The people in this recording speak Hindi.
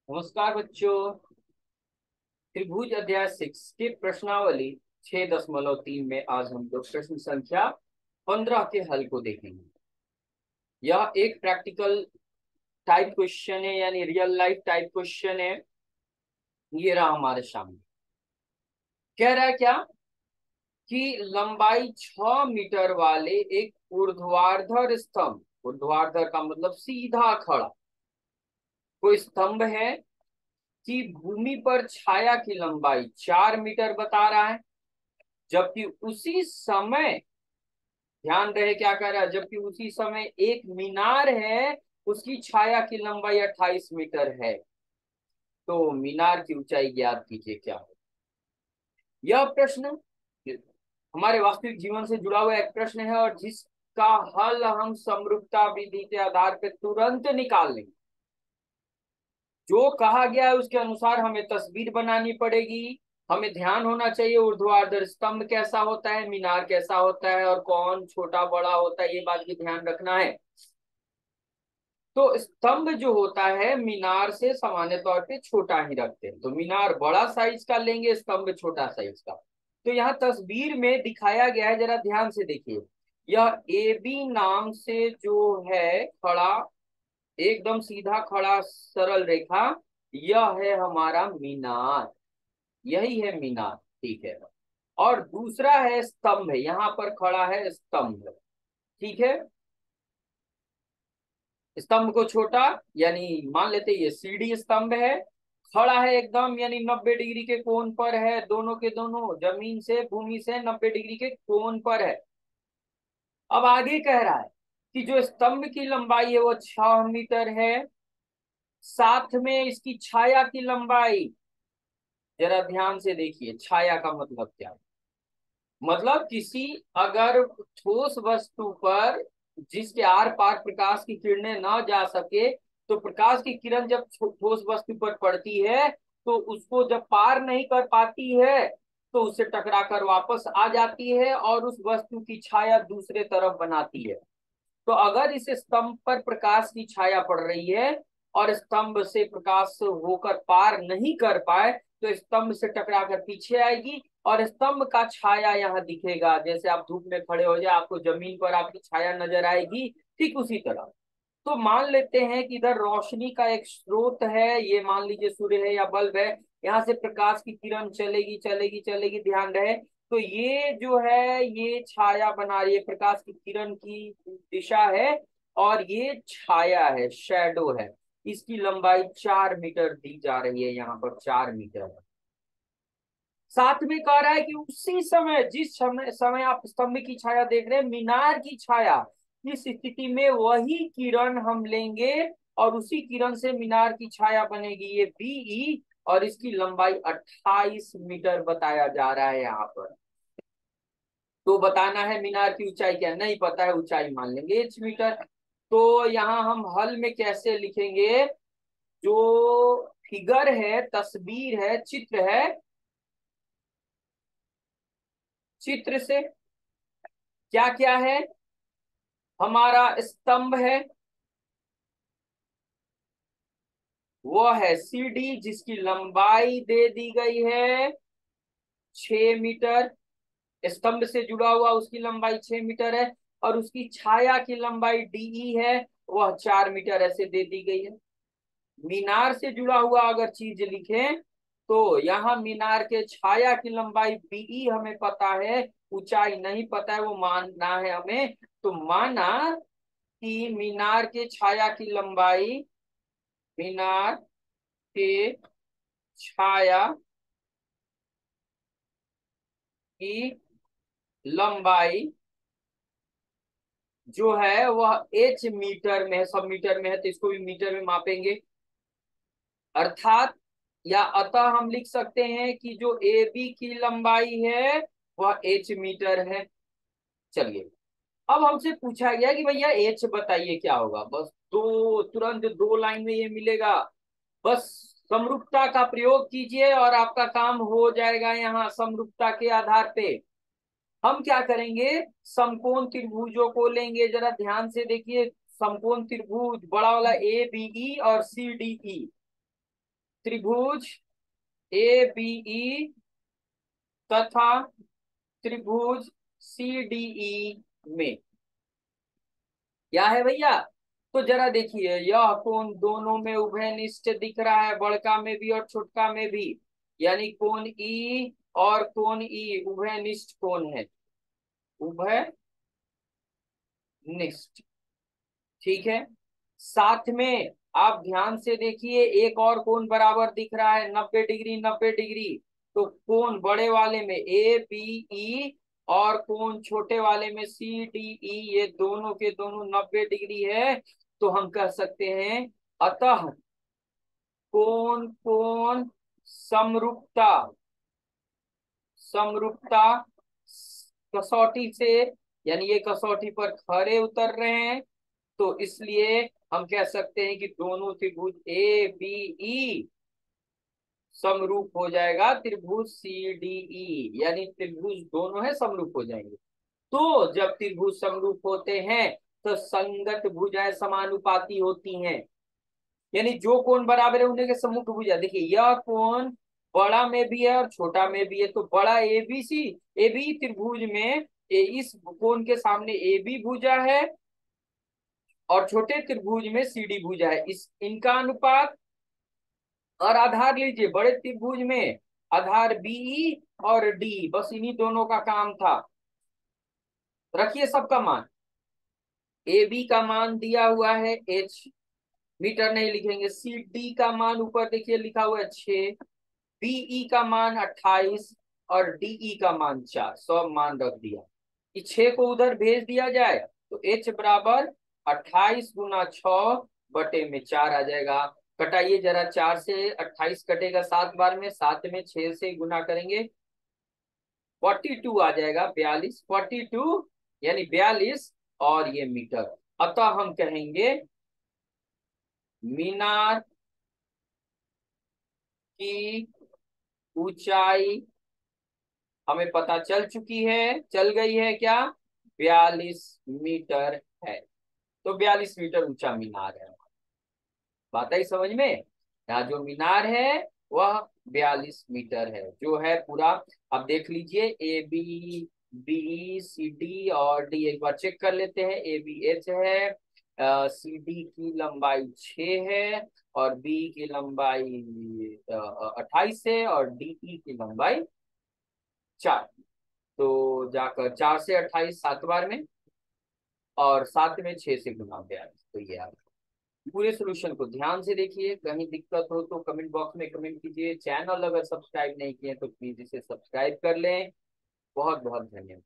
नमस्कार बच्चों। त्रिभुज अध्याय 6 की प्रश्नावली 6.3 में आज हम लोग प्रश्न संख्या 15 के हल को देखेंगे। यह एक प्रैक्टिकल टाइप क्वेश्चन है, यानी रियल लाइफ टाइप क्वेश्चन है। ये रहा हमारे सामने। कह रहा है क्या कि लंबाई 6 मीटर वाले एक ऊर्ध्वाधर स्तंभ, ऊर्ध्वाधर का मतलब सीधा खड़ा कोई स्तंभ है कि भूमि पर छाया की लंबाई 4 मीटर बता रहा है, जबकि उसी समय, ध्यान रहे क्या कर रहा है, जबकि उसी समय एक मीनार है, उसकी छाया की लंबाई 28 मीटर है। तो मीनार की ऊंचाई ज्ञात कीजिए क्या हो। यह प्रश्न हमारे वास्तविक जीवन से जुड़ा हुआ एक प्रश्न है और जिसका हल हम समरूपता विधि के आधार पर तुरंत निकाल लेंगे। जो कहा गया है उसके अनुसार हमें तस्वीर बनानी पड़ेगी। हमें ध्यान होना चाहिए ऊर्ध्वाधर स्तंभ कैसा होता है, मीनार कैसा होता है और कौन छोटा बड़ा होता है, ये बात भी ध्यान रखना है। तो स्तंभ जो होता है मीनार से सामान्य तौर पे छोटा ही रखते हैं, तो मीनार बड़ा साइज का लेंगे, स्तंभ छोटा साइज का। तो यहाँ तस्वीर में दिखाया गया है, जरा ध्यान से देखिए। यह ए बी नाम से जो है खड़ा, एकदम सीधा खड़ा सरल रेखा, यह है हमारा मीनार। यही है मीनार, ठीक है। और दूसरा है स्तंभ, यहाँ पर खड़ा है स्तंभ, ठीक है। स्तंभ को छोटा, यानी मान लेते ये सीढ़ी स्तंभ है, खड़ा है एकदम, यानी 90 डिग्री के कोण पर है, दोनों के दोनों जमीन से भूमि से 90 डिग्री के कोण पर है। अब आगे कह रहा है कि जो स्तंभ की लंबाई है वो 6 मीटर है, साथ में इसकी छाया की लंबाई, जरा ध्यान से देखिए, छाया का मतलब क्या है। मतलब किसी अगर ठोस वस्तु पर जिसके आर पार प्रकाश की किरणें न जा सके, तो प्रकाश की किरण जब ठोस वस्तु पर पड़ती है तो उसको जब पार नहीं कर पाती है तो उससे टकराकर वापस आ जाती है और उस वस्तु की छाया दूसरे तरफ बनाती है। तो अगर इस स्तंभ पर प्रकाश की छाया पड़ रही है और स्तंभ से प्रकाश होकर पार नहीं कर पाए, तो स्तंभ से टकराकर पीछे आएगी और स्तंभ का छाया यहाँ दिखेगा। जैसे आप धूप में खड़े हो जाए, आपको जमीन पर आपकी छाया नजर आएगी, ठीक उसी तरह। तो मान लेते हैं कि इधर रोशनी का एक स्रोत है, ये मान लीजिए सूर्य है या बल्ब है, यहाँ से प्रकाश की किरण चलेगी चलेगी चलेगी, ध्यान रहे। तो ये जो है ये छाया बना रही है, प्रकाश की किरण की दिशा है, और ये छाया है, शैडो है। इसकी लंबाई 4 मीटर दी जा रही है, यहाँ पर 4 मीटर है। साथ में कह रहा है कि उसी समय, जिस समय आप स्तंभ की छाया देख रहे हैं, मीनार की छाया, इस स्थिति में वही किरण हम लेंगे और उसी किरण से मीनार की छाया बनेगी, ये बीई, और इसकी लंबाई 28 मीटर बताया जा रहा है यहाँ पर। तो बताना है मीनार की ऊंचाई क्या, नहीं पता है, ऊंचाई मान लेंगे h मीटर। तो यहाँ हम हल में कैसे लिखेंगे, जो फिगर है, तस्वीर है, चित्र है, चित्र से क्या क्या है, हमारा स्तंभ है, वो है सीडी जिसकी लंबाई दे दी गई है 6 मीटर, स्तंभ से जुड़ा हुआ उसकी लंबाई 6 मीटर है, और उसकी छाया की लंबाई डीई है, वह 4 मीटर ऐसे दे दी गई है। मीनार से जुड़ा हुआ अगर चीज लिखें तो यहाँ मीनार के छाया की लंबाई बीई हमें पता है, ऊंचाई नहीं पता है, वो मानना है हमें। तो माना कि मीनार के छाया की लंबाई, मीनार के छाया की लंबाई जो है वह h मीटर में है, सब मीटर में है, तो इसको भी मीटर में मापेंगे। अर्थात या अतः हम लिख सकते हैं कि जो ए बी की लंबाई है वह h मीटर है। चलिए, अब हमसे पूछा गया कि भैया एच बताइए क्या होगा, बस दो, तुरंत 2 लाइन में ये मिलेगा। बस समरूपता का प्रयोग कीजिए और आपका काम हो जाएगा। यहाँ समरूपता के आधार पे हम क्या करेंगे, समकोण त्रिभुजों को लेंगे, जरा ध्यान से देखिए। समकोण त्रिभुज बड़ा वाला ए बी ई और सी डी ई, त्रिभुज ए बी ई तथा त्रिभुज सी डी ई में क्या है भैया? तो जरा देखिए, यह कोण दोनों में उभयनिष्ठ दिख रहा है, बड़का में भी और छोटका में भी। यानी कोण ई और कोण ई उभयनिष्ठ कोण है, उभयनिष्ठ। ठीक है। साथ में आप ध्यान से देखिए, एक और कोण बराबर दिख रहा है, 90 डिग्री 90 डिग्री। तो कोण बड़े वाले में ए बी ई और कोण छोटे वाले में सी डी ई, ये दोनों के दोनों 90 डिग्री है। तो हम कह सकते हैं अतः कोण कोण समरूपता, समरूपता कसौटी से, यानी ये कसौटी पर खरे उतर रहे हैं। तो इसलिए हम कह सकते हैं कि दोनों त्रिभुज ए बी ई समरूप हो जाएगा त्रिभुज सी डी ई, यानी त्रिभुज दोनों है समरूप हो जाएंगे। तो जब त्रिभुज समरूप होते हैं तो संगत भुजाएं समानुपाती होती हैं। यानी जो कोण बराबर है उन्हीं के सम्मुख भुजा। देखिए यह कोण बड़ा में भी है और छोटा में भी है। तो बड़ा एबीसी ए बी त्रिभुज में इस कोण के सामने ए बी भुजा है और छोटे त्रिभुज में सी डी भुजा है। इस इनका अनुपात और आधार लीजिए, बड़े त्रिभुज में आधार बीई और डी, बस इन्हीं दोनों का काम था। रखिए सबका मान, ए बी का मान दिया हुआ है एच, मीटर नहीं लिखेंगे। सी डी का मान ऊपर देखिए लिखा हुआ है 6, बीई का मान 28 और डीई का मान 4, सब मान रख दिया। कि 6 को उधर भेज दिया जाए तो एच बराबर 28 × 6/4 आ जाएगा। कटाइए जरा, 4 से 28 कटेगा 7 बार में, 7 में 6 से गुना करेंगे 42 आ जाएगा, 42, 42 यानी 42 और ये मीटर। अतः हम कहेंगे मीनार की ऊंचाई हमें पता चल चुकी है, चल गई है क्या? 42 मीटर है। तो 42 मीटर ऊंचा मीनार है। बात आई समझ में? यहाँ जो मीनार है वह 42 मीटर है, जो है पूरा। अब देख लीजिए, A B B C D और डी एक बार चेक कर लेते हैं। ए बी एच है, सी डी की लंबाई 6 है और बी की लंबाई 28 है और डी ई की लंबाई 4। तो जाकर 4 से 28 7 बार में और 7 में 6 से गुना 42। तो ये आ, पूरे सोल्यूशन को ध्यान से देखिए। कहीं दिक्कत हो तो कमेंट बॉक्स में कमेंट कीजिए। चैनल अगर सब्सक्राइब नहीं किए तो प्लीज इसे सब्सक्राइब कर लें। बहुत बहुत धन्यवाद।